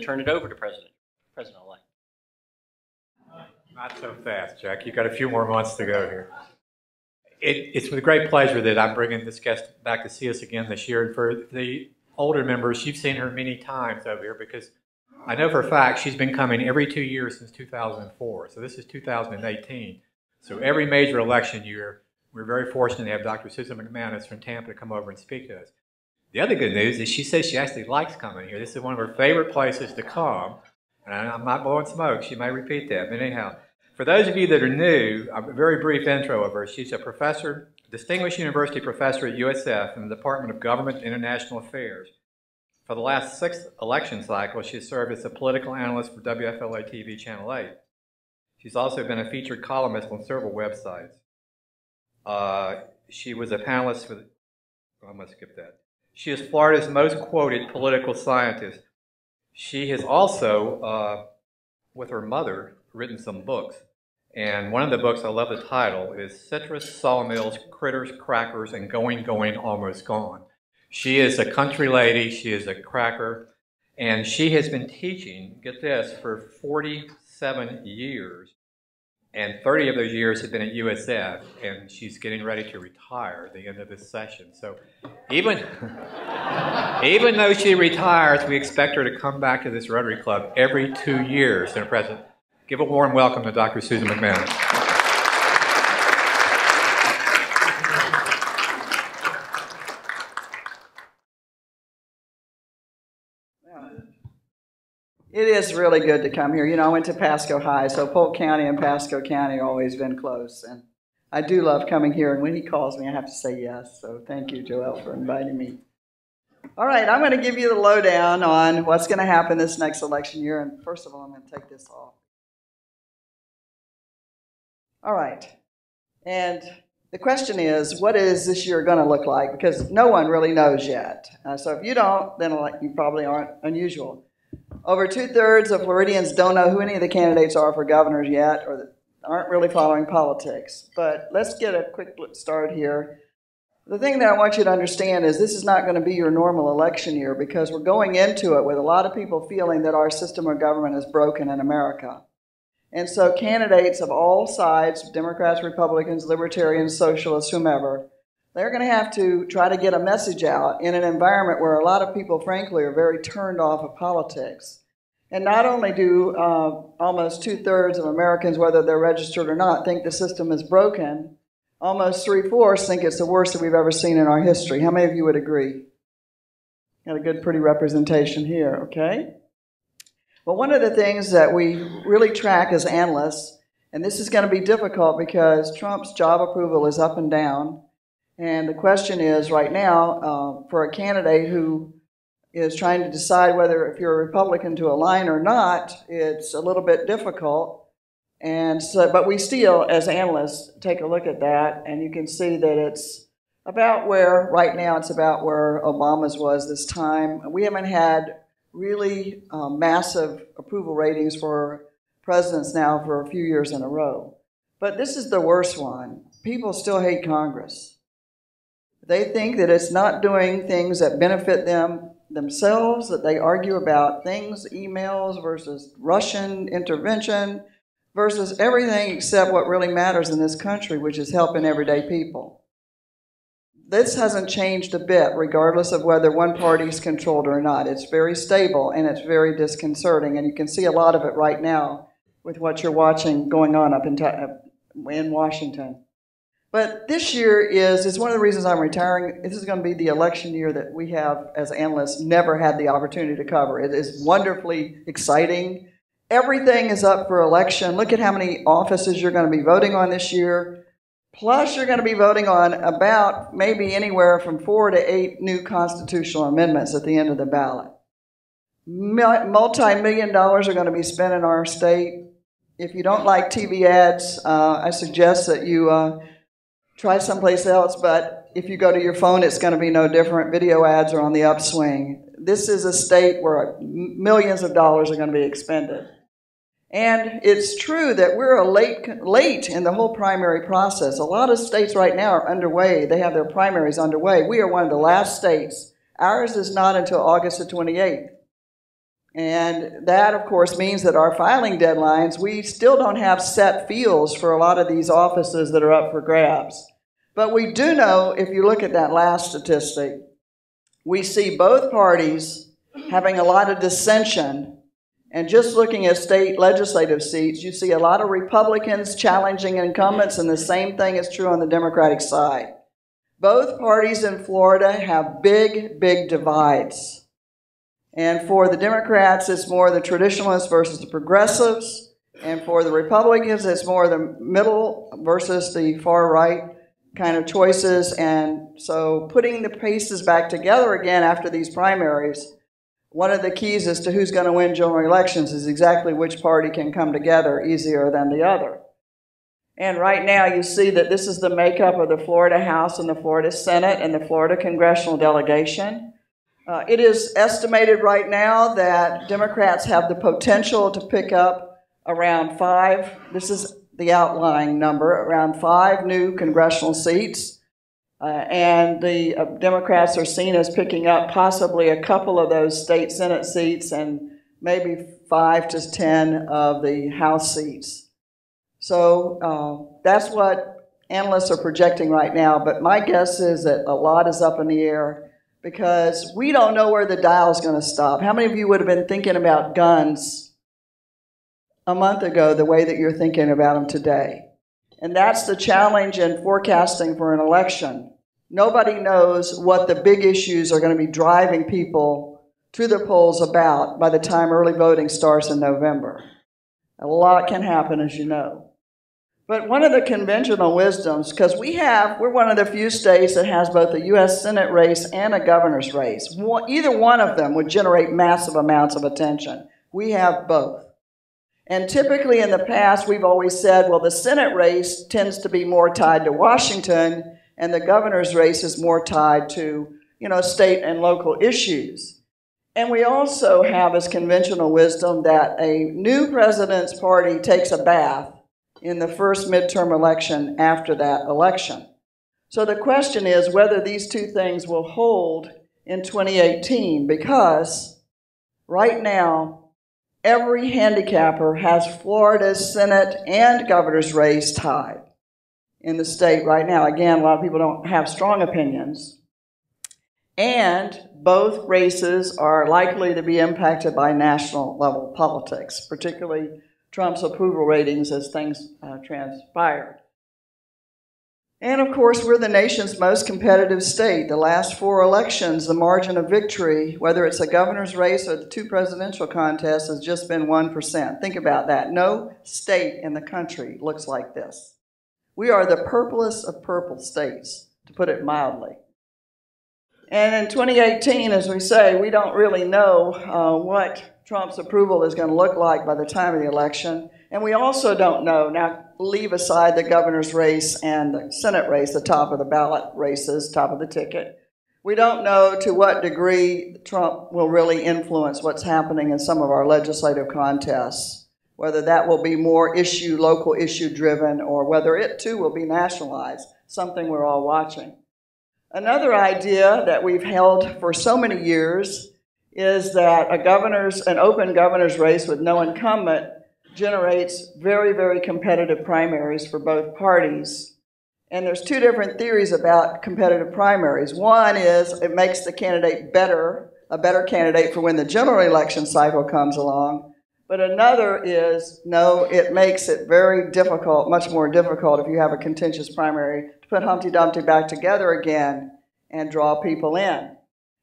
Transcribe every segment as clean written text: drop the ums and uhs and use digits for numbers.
Turn it over to President-elect. Not so fast, Jack. You've got a few more months to go here. It's with great pleasure that I'm bringing this guest back to see us again this year. And for the older members, you've seen her many times over here because I know for a fact she's been coming every 2 years since 2004. So this is 2018. So every major election year, we're very fortunate to have Dr. Susan MacManus from Tampa to come over and speak to us. The other good news is she says she actually likes coming here. This is one of her favorite places to come. And I'm not blowing smoke. She may repeat that. But anyhow, for those of you that are new, a very brief intro of her. She's a professor, distinguished university professor at USF in the Department of Government and International Affairs. For the last 6 election cycles, she has served as a political analyst for WFLA TV Channel 8. She's also been a featured columnist on several websites. She was a panelist for I'm going to skip that. She is Florida's most quoted political scientist. She has also, with her mother, written some books. And one of the books, I love the title, is Citrus, Sawmills, Critters, Crackers, and Going, Almost Gone. She is a country lady. She is a cracker. And she has been teaching, get this, for 47 years. And 30 of those years have been at USF, and she's getting ready to retire at the end of this session. So even though she retires, we expect her to come back to this Rotary Club every 2 years. Mr. President, give a warm welcome to Dr. Susan MacManus. It is really good to come here. You know, I went to Pasco High, so Polk County and Pasco County have always been close. And I do love coming here, and when he calls me, I have to say yes. So thank you, Joel, for inviting me. All right, I'm going to give you the lowdown on what's going to happen this next election year. And first of all, I'm going to take this off. All right. And the question is, what is this year going to look like? Because no one really knows yet. So if you don't, then you probably aren't unusual. Over 2/3 of Floridians don't know who any of the candidates are for governors yet, or aren't really following politics. But let's get a quick start here. The thing that I want you to understand is this is not going to be your normal election year because we're going into it with a lot of people feeling that our system of government is broken in America. And so candidates of all sides, Democrats, Republicans, Libertarians, Socialists, whomever, they're going to have to try to get a message out in an environment where a lot of people, frankly, are very turned off of politics. And not only do almost 2/3 of Americans, whether they're registered or not, think the system is broken, almost 3/4 think it's the worst that we've ever seen in our history. How many of you would agree? Got a good, pretty representation here, okay? Well, one of the things that we really track as analysts, and this is going to be difficult because Trump's job approval is up and down. And the question is right now, for a candidate who is trying to decide whether if you're a Republican to align or not, it's a little bit difficult. And so, but we still, as analysts, take a look at that, and you can see that it's about where, right now, it's about where Obama's was this time. We haven't had really massive approval ratings for presidents now for a few years in a row. But this is the worst one. People still hate Congress. They think that it's not doing things that benefit them themselves, that they argue about things, emails versus Russian intervention versus everything except what really matters in this country, which is helping everyday people. This hasn't changed a bit, regardless of whether one party is controlled or not. It's very stable and it's very disconcerting, and you can see a lot of it right now with what you're watching going on up in Washington. But this year is one of the reasons I'm retiring. This is going to be the election year that we have, as analysts, never had the opportunity to cover. It is wonderfully exciting. Everything is up for election. Look at how many offices you're going to be voting on this year. Plus, you're going to be voting on about maybe anywhere from 4 to 8 new constitutional amendments at the end of the ballot. Multi-million dollars are going to be spent in our state. If you don't like TV ads, I suggest that you try someplace else, but if you go to your phone, it's going to be no different. Video ads are on the upswing. This is a state where millions of dollars are going to be expended. And it's true that we're late in the whole primary process. A lot of states right now are underway. They have their primaries underway. We are one of the last states. Ours is not until August the 28th. And that, of course, means that our filing deadlines, we still don't have set fields for a lot of these offices that are up for grabs. But we do know, if you look at that last statistic, we see both parties having a lot of dissension. And just looking at state legislative seats, you see a lot of Republicans challenging incumbents, and the same thing is true on the Democratic side. Both parties in Florida have big, big divides. And for the Democrats, it's more the traditionalists versus the progressives. And for the Republicans, it's more the middle versus the far right kind of choices. And so putting the pieces back together again after these primaries, one of the keys as to who's going to win general elections is exactly which party can come together easier than the other. And right now you see that this is the makeup of the Florida House and the Florida Senate and the Florida congressional delegation. It is estimated right now that Democrats have the potential to pick up around 5, this is the outlying number, around 5 new congressional seats. And the Democrats are seen as picking up possibly a couple of those state Senate seats and maybe 5 to 10 of the House seats. So that's what analysts are projecting right now. But my guess is that a lot is up in the air, because we don't know where the dial is going to stop. How many of you would have been thinking about guns a month ago the way that you're thinking about them today? And that's the challenge in forecasting for an election. Nobody knows what the big issues are going to be driving people to the polls about by the time early voting starts in November. A lot can happen, as you know. But one of the conventional wisdoms, because we're one of the few states that has both a U.S. Senate race and a governor's race. Either one of them would generate massive amounts of attention. We have both. And typically in the past, we've always said, well, the Senate race tends to be more tied to Washington, and the governor's race is more tied to, state and local issues. And we also have as conventional wisdom that a new president's party takes a bath in the first midterm election after that election. So the question is whether these two things will hold in 2018, because right now, every handicapper has Florida's Senate and governor's race tied in the state right now. Again, a lot of people don't have strong opinions. And both races are likely to be impacted by national level politics, particularly Trump's approval ratings as things transpired. And of course, we're the nation's most competitive state. The last 4 elections, the margin of victory, whether it's a governor's race or the 2 presidential contests, has just been 1%. Think about that. No state in the country looks like this. We are the purplest of purple states, to put it mildly. And in 2018, as we say, we don't really know what Trump's approval is going to look like by the time of the election. And we also don't know, now leave aside the governor's race and the Senate race, the top of the ballot races, top of the ticket. We don't know to what degree Trump will really influence what's happening in some of our legislative contests, whether that will be more local issue driven, or whether it too will be nationalized, something we're all watching. Another idea that we've held for so many years is that an open governor's race with no incumbent generates very, very competitive primaries for both parties. And there's 2 different theories about competitive primaries. One is it makes the candidate a better candidate for when the general election cycle comes along. But another is, no, it makes it very difficult, much more difficult if you have a contentious primary, to put Humpty Dumpty back together again and draw people in.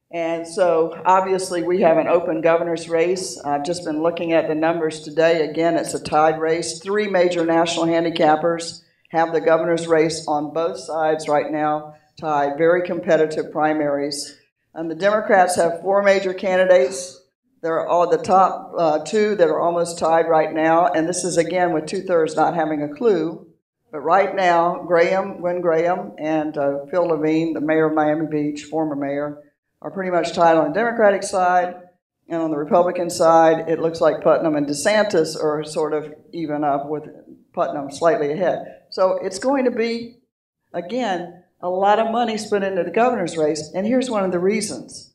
And so obviously we have an open governor's race. I've just been looking at the numbers today. Again, it's a tied race. 3 major national handicappers have the governor's race on both sides right now, tied, very competitive primaries. And the Democrats have 4 major candidates. There are all the top two that are almost tied right now, and this is again with 2/3 not having a clue. But right now, Gwen Graham, and Phil Levine, the mayor of Miami Beach, former mayor, are pretty much tied on the Democratic side. And on the Republican side, it looks like Putnam and DeSantis are sort of even up, with Putnam slightly ahead. So it's going to be, again, a lot of money spent into the governor's race. And here's one of the reasons.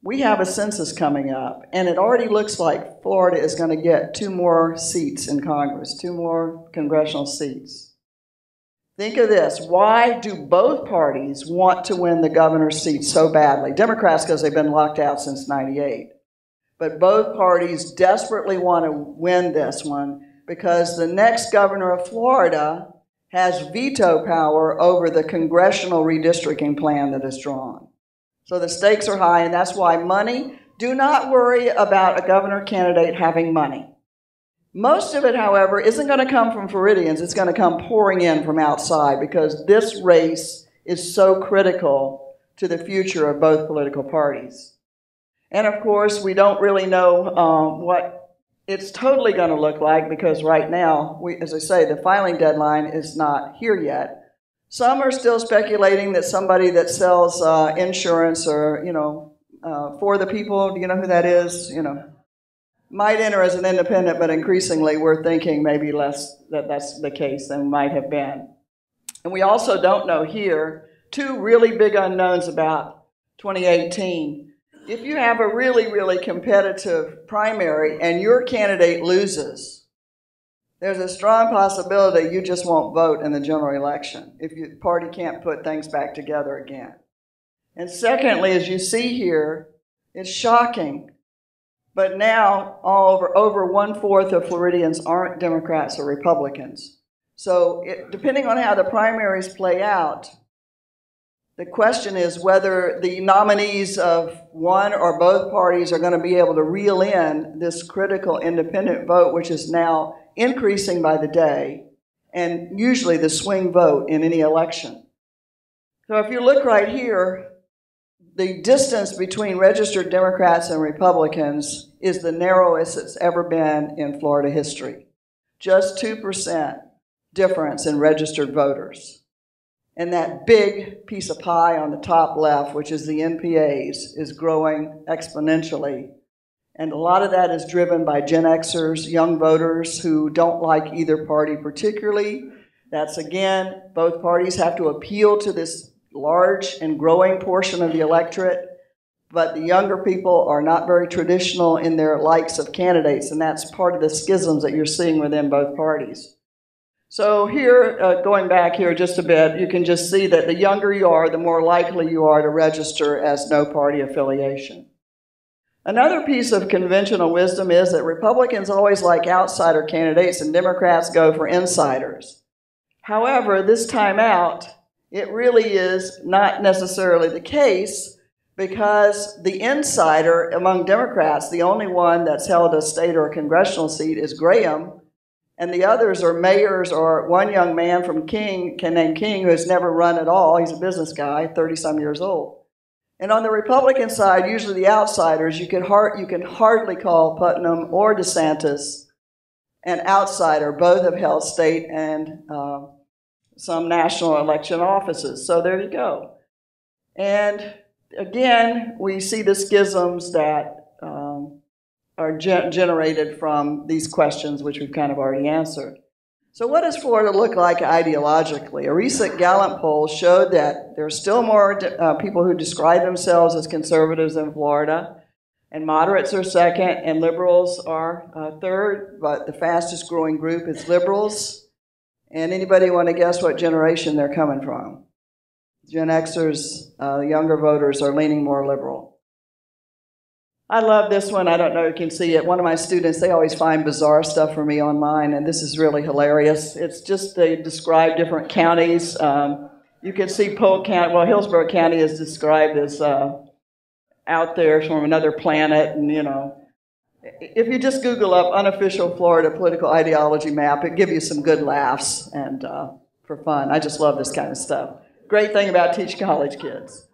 We have a census coming up, and it already looks like Florida is going to get 2 more seats in Congress, 2 more congressional seats. Think of this. Why do both parties want to win the governor's seat so badly? Democrats, because they've been locked out since '98. But both parties desperately want to win this one because the next governor of Florida has veto power over the congressional redistricting plan that is drawn. So the stakes are high, and that's why money, do not worry about a governor candidate having money. Most of it, however, isn't going to come from Floridians. It's going to come pouring in from outside because this race is so critical to the future of both political parties. And of course, we don't really know what it's totally going to look like because right now, as I say, the filing deadline is not here yet. Some are still speculating that somebody that sells insurance or, for the people, do you know who that is? Might enter as an independent, but increasingly we're thinking maybe less that that's the case than might have been. And we also don't know here 2 really big unknowns about 2018. If you have a really, really competitive primary and your candidate loses, there's a strong possibility you just won't vote in the general election if your party can't put things back together again. And secondly, as you see here, it's shocking. But now, over 1/4 of Floridians aren't Democrats or Republicans. So depending on how the primaries play out, the question is whether the nominees of one or both parties are going to be able to reel in this critical independent vote, which is now increasing by the day, and usually the swing vote in any election. So if you look right here, the distance between registered Democrats and Republicans is the narrowest it's ever been in Florida history. Just 2% difference in registered voters. And that big piece of pie on the top left, which is the NPAs, is growing exponentially. And a lot of that is driven by Gen Xers, young voters who don't like either party particularly. That's, again, both parties have to appeal to this large and growing portion of the electorate, but the younger people are not very traditional in their likes of candidates, and that's part of the schisms that you're seeing within both parties. So here, going back here just a bit, you can just see that the younger you are, the more likely you are to register as no party affiliation. Another piece of conventional wisdom is that Republicans always like outsider candidates and Democrats go for insiders. However, this time out, it really is not necessarily the case because the insider among Democrats, the only one that's held a state or a congressional seat is Graham, and the others are mayors or one young man from named King who has never run at all. He's a business guy, 30-some years old. And on the Republican side, usually the outsiders, you can hardly call Putnam or DeSantis an outsider. Both have held state and some national election offices. So there you go. And again, we see the schisms that are generated from these questions, which we've kind of already answered. So what does Florida look like ideologically? A recent Gallup poll showed that there are still more people who describe themselves as conservatives in Florida, and moderates are second, and liberals are third, but the fastest growing group is liberals. And anybody want to guess what generation they're coming from? Gen Xers, the younger voters, are leaning more liberal. I love this one. I don't know if you can see it. One of my students, they always find bizarre stuff for me online, and this is really hilarious. It's just they describe different counties. You can see Polk County, well, Hillsborough County is described as out there from another planet, and if you just Google up unofficial Florida political ideology map, it gives you some good laughs and for fun. I just love this kind of stuff. Great thing about teaching college kids.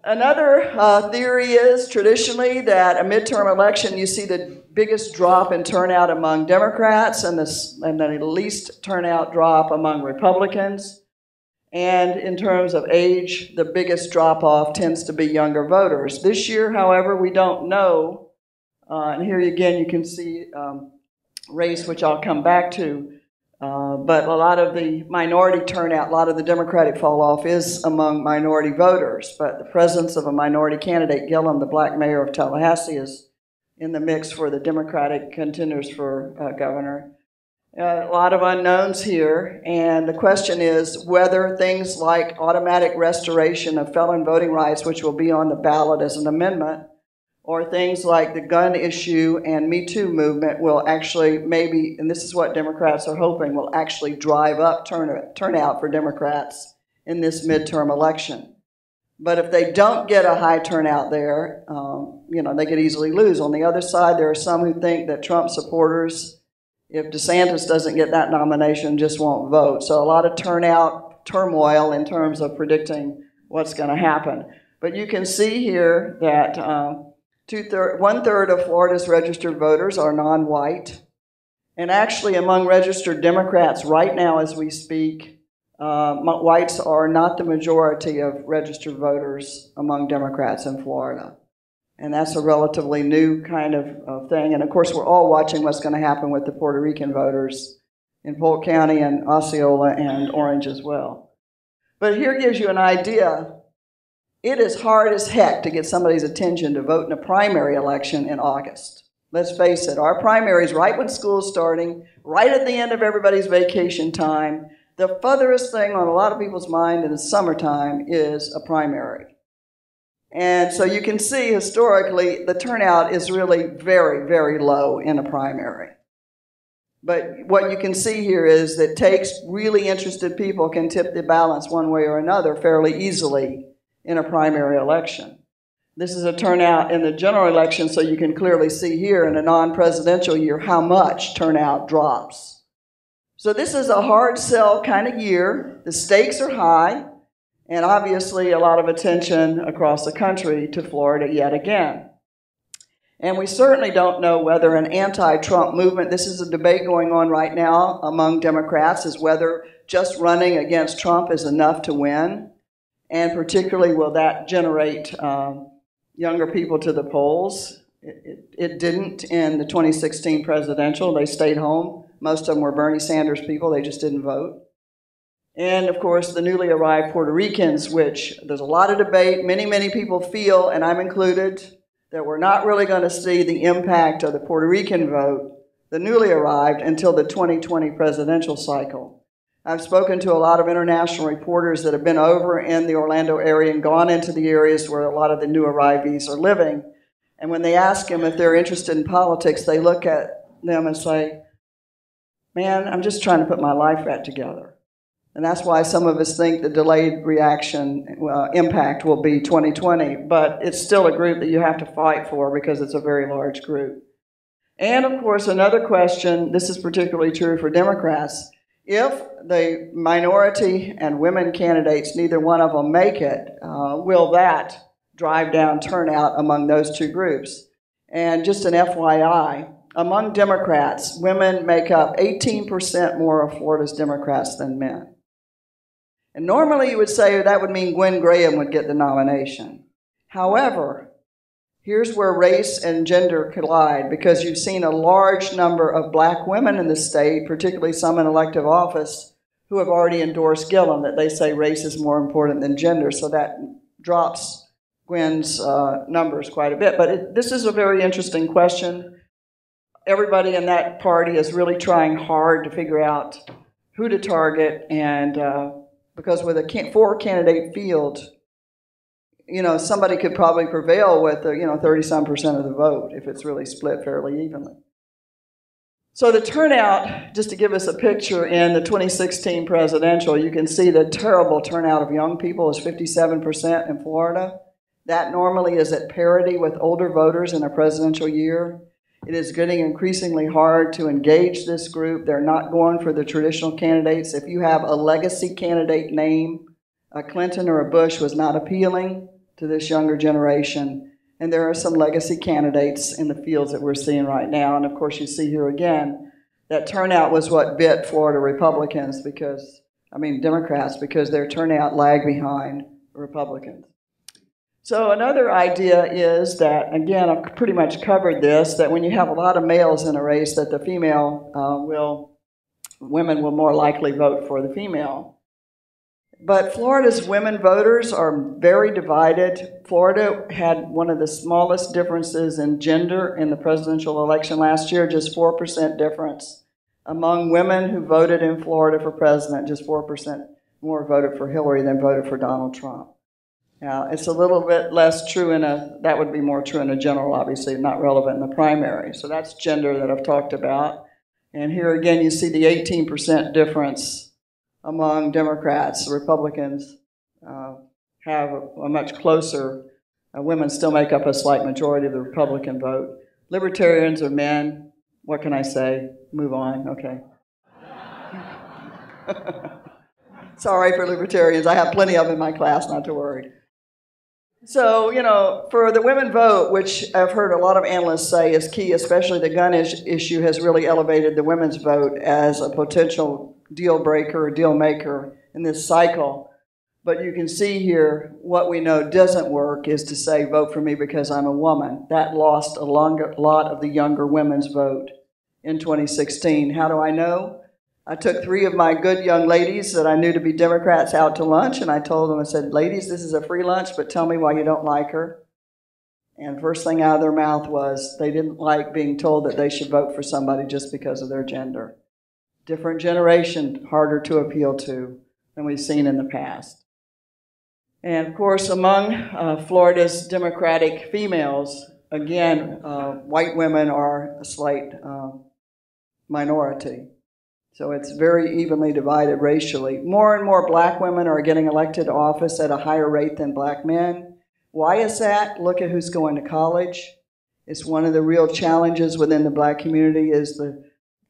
Another theory is traditionally that a midterm election, you see the biggest drop in turnout among Democrats and the least turnout drop among Republicans. And in terms of age, the biggest drop-off tends to be younger voters. This year, however, we don't know. And here again, you can see race, which I'll come back to. But a lot of the minority turnout, a lot of the Democratic fall-off is among minority voters. But the presence of a minority candidate, Gillum, the black mayor of Tallahassee, is in the mix for the Democratic contenders for governor. A lot of unknowns here, and the question is whether things like automatic restoration of felon voting rights, which will be on the ballot as an amendment, or things like the gun issue and Me Too movement will actually maybe, and this is what Democrats are hoping, will actually drive up turnout for Democrats in this midterm election. But if they don't get a high turnout there, they could easily lose. On the other side, there are some who think that Trump supporters, if DeSantis doesn't get that nomination, just won't vote. So a lot of turmoil in terms of predicting what's going to happen. But you can see here that 1/3 of Florida's registered voters are non-white. And actually among registered Democrats right now as we speak, whites are not the majority of registered voters among Democrats in Florida. And that's a relatively new kind of thing. And of course, we're all watching what's going to happen with the Puerto Rican voters in Polk County and Osceola and Orange as well. But here gives you an idea. It is hard as heck to get somebody's attention to vote in a primary election in August. Let's face it, our primaries right when school's starting, right at the end of everybody's vacation time. The furthest thing on a lot of people's mind in the summertime is a primary. And so you can see historically the turnout is really very, very low in a primary. But what you can see here is that really interested people can tip the balance one way or another fairly easily in a primary election. This is a turnout in the general election, so you can clearly see here in a non-presidential year how much turnout drops. So this is a hard sell kind of year. The stakes are high, and obviously a lot of attention across the country to Florida yet again. And we certainly don't know whether an anti-Trump movement, this is a debate going on right now among Democrats, is whether just running against Trump is enough to win. And particularly, will that generate younger people to the polls? It didn't in the 2016 presidential. They stayed home. Most of them were Bernie Sanders people. They just didn't vote. And, of course, the newly arrived Puerto Ricans, which there's a lot of debate. Many, many people feel, and I'm included, that we're not really going to see the impact of the Puerto Rican vote, the newly arrived, until the 2020 presidential cycle. I've spoken to a lot of international reporters that have been over in the Orlando area and gone into the areas where a lot of the new arrivees are living. And when they ask them if they're interested in politics, they look at them and say, man, I'm just trying to put my life back together. And that's why some of us think the delayed reaction impact will be 2020. But it's still a group that you have to fight for because it's a very large group. And, of course, another question, this is particularly true for Democrats, if the minority and women candidates, neither one of them make it, will that drive down turnout among those two groups? And just an FYI, among Democrats, women make up 18% more of Florida's Democrats than men. And normally you would say that would mean Gwen Graham would get the nomination. However, here's where race and gender collide, because you've seen a large number of black women in the state, particularly some in elective office, who have already endorsed Gillum, that they say race is more important than gender. So that drops Gwen's numbers quite a bit. But this is a very interesting question. Everybody in that party is really trying hard to figure out who to target, and because with a 4-candidate field, somebody could probably prevail with 30-some% of the vote if it's really split fairly evenly. So the turnout, just to give us a picture, in the 2016 presidential, you can see the terrible turnout of young people is 57% in Florida. That normally is at parity with older voters in a presidential year. It is getting increasingly hard to engage this group. They're not going for the traditional candidates. If you have a legacy candidate name, a Clinton or a Bush was not appealing to this younger generation. And there are some legacy candidates in the fields that we're seeing right now. And of course, you see here again, that turnout was what bit Florida Republicans Democrats, because their turnout lagged behind Republicans. So another idea is that, again, I've pretty much covered this, that when you have a lot of males in a race, that the women will more likely vote for the female. But Florida's women voters are very divided. Florida had one of the smallest differences in gender in the presidential election last year, just 4% difference. Among women who voted in Florida for president, just 4% more voted for Hillary than voted for Donald Trump. Now, it's a little bit less true that would be more true in a general, obviously, not relevant in the primary. So that's gender that I've talked about. And here again, you see the 18% difference among Democrats. Republicans have a much closer, women still make up a slight majority of the Republican vote. Libertarians are men. What can I say? Move on, okay. Sorry for libertarians. I have plenty of them in my class, not to worry. So, for the women vote, which I've heard a lot of analysts say is key, especially the gun issue has really elevated the women's vote as a potential deal breaker or deal maker in this cycle. But you can see here what we know doesn't work is to say, vote for me because I'm a woman. That lost a lot of the younger women's vote in 2016. How do I know? I took 3 of my good young ladies that I knew to be Democrats out to lunch, and I told them, I said, ladies, this is a free lunch, but tell me why you don't like her. And first thing out of their mouth was they didn't like being told that they should vote for somebody just because of their gender. Different generation, harder to appeal to than we've seen in the past. And of course, among Florida's Democratic females, again, white women are a slight minority. So it's very evenly divided racially. More and more black women are getting elected to office at a higher rate than black men. Why is that? Look at who's going to college. It's one of the real challenges within the black community is the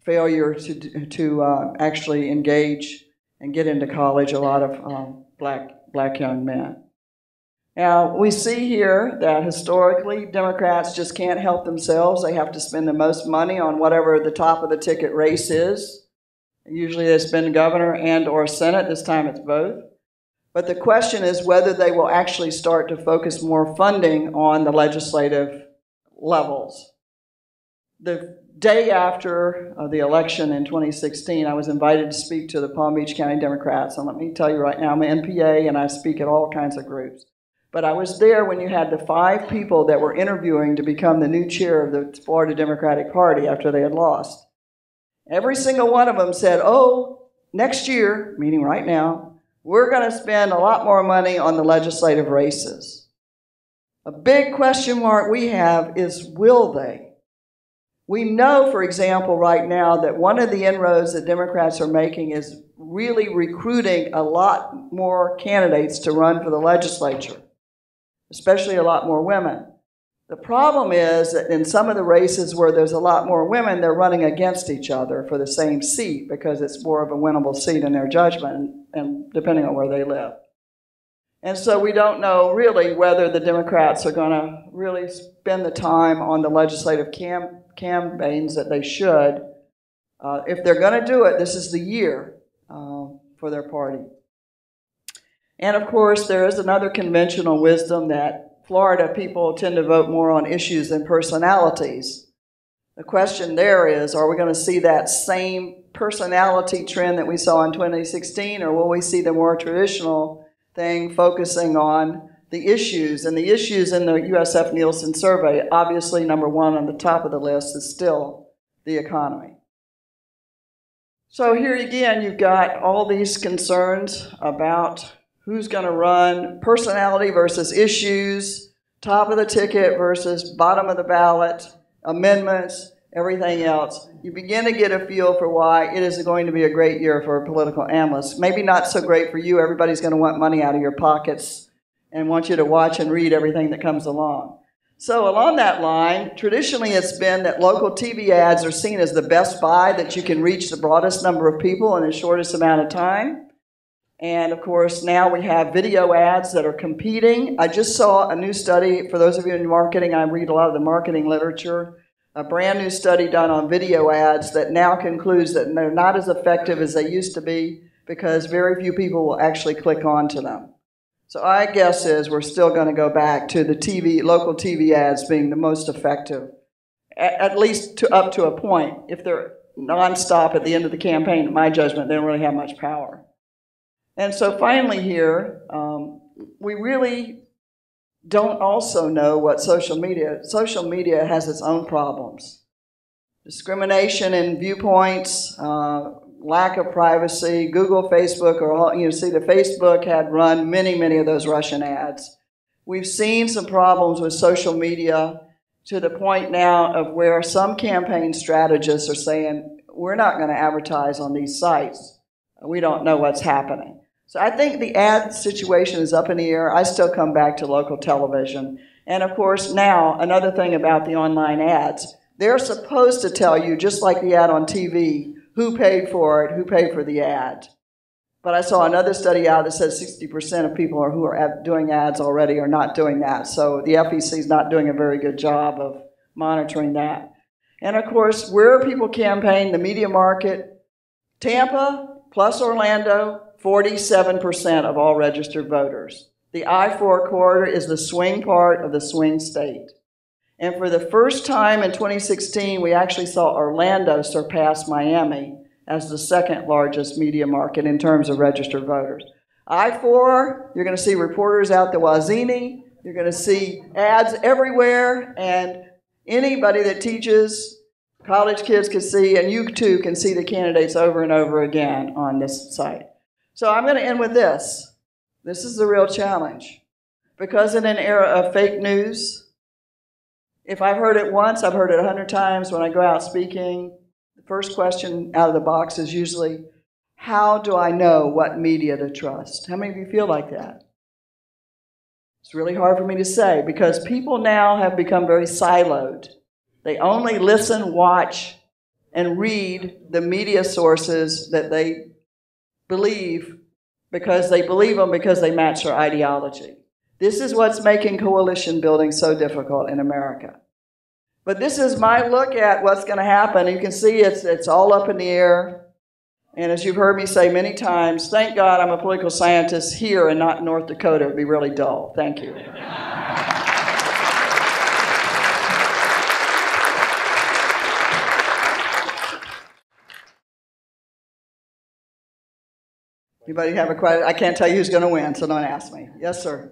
failure to actually engage and get into college a lot of black young men. Now, we see here that historically Democrats just can't help themselves. They have to spend the most money on whatever the top of the ticket race is. Usually it's been governor and or Senate. This time it's both. But the question is whether they will actually start to focus more funding on the legislative levels. The day after the election in 2016, I was invited to speak to the Palm Beach County Democrats. And let me tell you right now, I'm an NPA and I speak at all kinds of groups. But I was there when you had the 5 people that were interviewing to become the new chair of the Florida Democratic Party after they had lost. Every single one of them said, oh, next year, meaning right now, we're going to spend a lot more money on the legislative races. A big question mark we have is, will they? We know, for example, right now that one of the inroads that Democrats are making is really recruiting a lot more candidates to run for the legislature, especially a lot more women. The problem is that in some of the races where there's a lot more women, they're running against each other for the same seat because it's more of a winnable seat in their judgment and depending on where they live. And so we don't know really whether the Democrats are going to really spend the time on the legislative campaigns that they should. If they're going to do it, this is the year for their party. And of course, there is another conventional wisdom that Florida people tend to vote more on issues than personalities. The question there is, are we going to see that same personality trend that we saw in 2016, or will we see the more traditional thing focusing on the issues? And the issues in the USF Nielsen survey, obviously number 1 on the top of the list is still the economy. So here again, you've got all these concerns about who's going to run, personality versus issues, top of the ticket versus bottom of the ballot, amendments, everything else. You begin to get a feel for why it is going to be a great year for political analysts. Maybe not so great for you. Everybody's going to want money out of your pockets and want you to watch and read everything that comes along. So along that line, traditionally it's been that local TV ads are seen as the best buy, that you can reach the broadest number of people in the shortest amount of time. And of course, now we have video ads that are competing. I just saw a new study. For those of you in marketing, I read a lot of the marketing literature. A brand new study done on video ads that now concludes that they're not as effective as they used to be because very few people will actually click onto them. So my guess is we're still going to go back to the local TV ads being the most effective, at least up to a point. If they're nonstop at the end of the campaign, in my judgment, they don't really have much power. And so finally here, we really don't also know what social media has its own problems. Discrimination in viewpoints, lack of privacy, Google, Facebook, or all, see the Facebook had run many of those Russian ads. We've seen some problems with social media to the point now of where some campaign strategists are saying, we're not going to advertise on these sites. We don't know what's happening. So I think the ad situation is up in the air. I still come back to local television. And of course now, another thing about the online ads, they're supposed to tell you, just like the ad on TV, who paid for it, who paid for the ad. But I saw another study out that says 60% of people who are doing ads already are not doing that. So the FEC is not doing a very good job of monitoring that. And of course, where people campaign, the media market, Tampa plus Orlando, 47% of all registered voters. The I-4 corridor is the swing part of the swing state. And for the first time in 2016, we actually saw Orlando surpass Miami as the second largest media market in terms of registered voters. I-4, you're going to see reporters out the Wazini, you're going to see ads everywhere, and anybody that teaches, college kids can see, and you too can see the candidates over and over again on this site. So I'm going to end with this. This is the real challenge. Because in an era of fake news, if I've heard it once, I've heard it 100 times when I go out speaking. The first question out of the box is usually, how do I know what media to trust? How many of you feel like that? It's really hard for me to say because people now have become very siloed. They only listen, watch, and read the media sources that they believe because they match their ideology. This is what's making coalition building so difficult in America. But this is my look at what's going to happen. You can see it's all up in the air. And as you've heard me say many times, thank God I'm a political scientist here and not in North Dakota. It would be really dull. Thank you. Anybody have a question? I can't tell you who's going to win, so don't ask me. Yes, sir.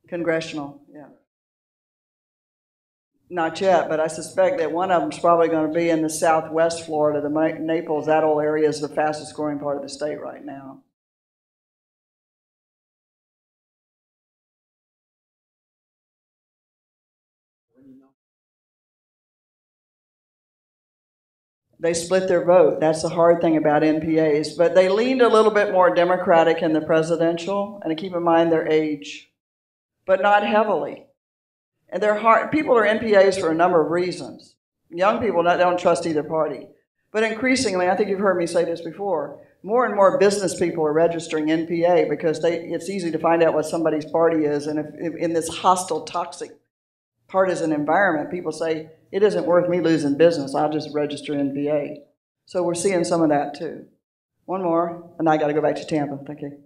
Congressional, yeah. Not yet, but I suspect that one of them is probably going to be in the southwest Florida. The Naples, that whole area is the fastest growing part of the state right now. They split their vote. That's the hard thing about NPAs. But they leaned a little bit more Democratic in the presidential, and keep in mind their age, but not heavily. And they're hard. People are NPAs for a number of reasons. Young people don't trust either party. But increasingly, I think you've heard me say this before, more and more business people are registering NPA because it's easy to find out what somebody's party is. And if in this hostile, toxic, partisan environment, people say, it isn't worth me losing business. I'll just register NPA. So we're seeing some of that too. One more, and I got to go back to Tampa. Thank you.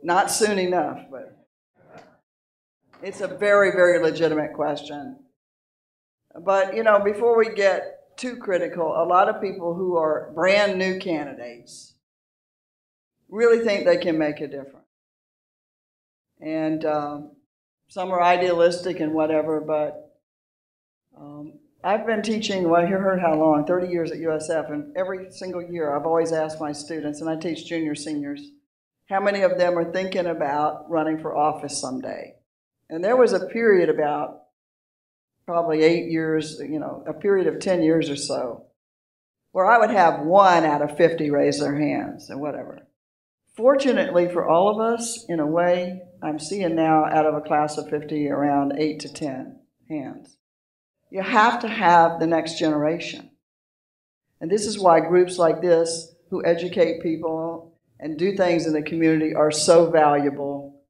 Not soon enough, but it's a very, very legitimate question. But, before we get too critical, a lot of people who are brand new candidates really think they can make a difference. And some are idealistic and whatever, but I've been teaching, well, you heard how long, 30 years at USF, and every single year I've always asked my students, and I teach junior seniors, how many of them are thinking about running for office someday? And there was a period about probably 8 years, a period of 10 years or so, where I would have 1 out of 50 raise their hands and whatever. Fortunately for all of us, in a way, I'm seeing now out of a class of 50 around 8 to 10 hands. You have to have the next generation. And this is why groups like this, who educate people and do things in the community, are so valuable,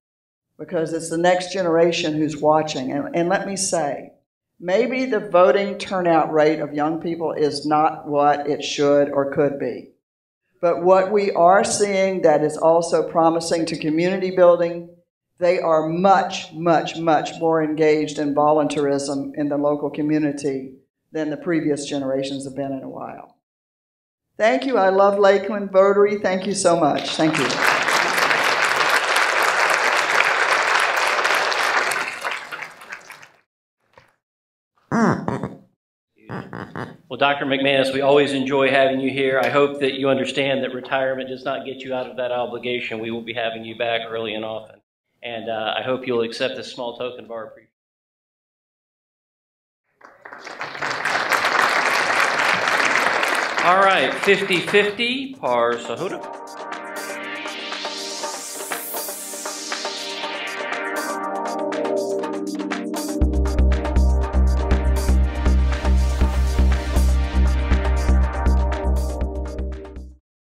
because it's the next generation who's watching. And let me say, maybe the voting turnout rate of young people is not what it should or could be. But what we are seeing that is also promising to community building, they are much, much, much more engaged in volunteerism in the local community than the previous generations have been in a while. Thank you. I love Lakeland Rotary. Thank you so much. Thank you. Well, Dr. MacManus, we always enjoy having you here. I hope that you understand that retirement does not get you out of that obligation. We will be having you back early and often. And I hope you'll accept this small token of our appreciation. All right, 50-50, par Sahoda.